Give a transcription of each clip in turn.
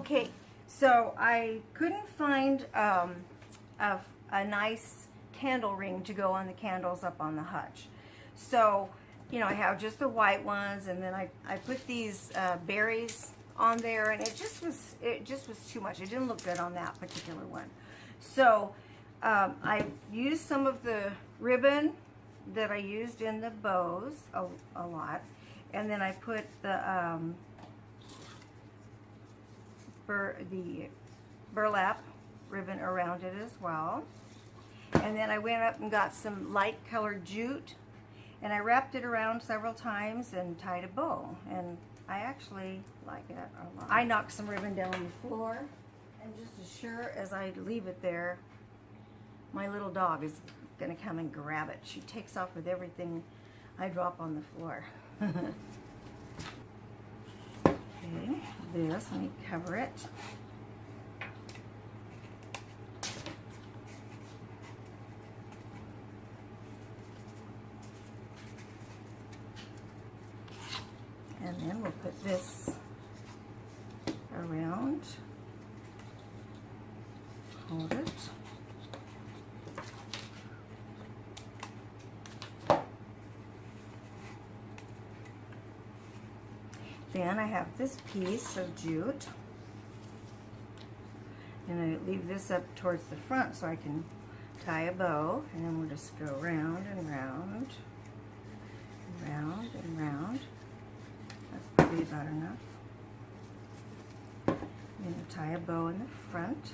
Okay, so I couldn't find a nice candle ring to go on the candles up on the hutch. So, you know, I have just the white ones, and then I put these berries on there, and it just was too much. It didn't look good on that particular one. So I used some of the ribbon that I used in the bows a lot, and then I put the burlap ribbon around it as well. And then I went up and got some light colored jute, and I wrapped it around several times and tied a bow, and I actually like it a lot. I knocked some ribbon down on the floor, and just as sure as I leave it there, my little dog is gonna come and grab it. She takes off with everything I drop on the floor. Okay, this, let me cover it. And then we'll put this around, hold it. Then I have this piece of jute, and I leave this up towards the front so I can tie a bow, and then we'll just go round and round, round and round. That's probably about enough. I'm going to tie a bow in the front.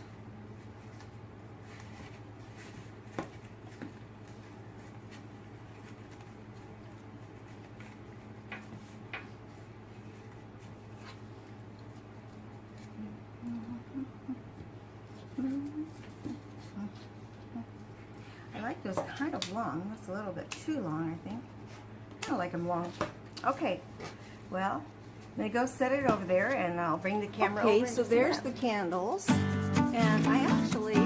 I like those kind of long. That's a little bit too long, I think. I don't like them long. Okay, well, I'm going to go set it over there, and I'll bring the camera over. Okay, so there's the candles, and I actually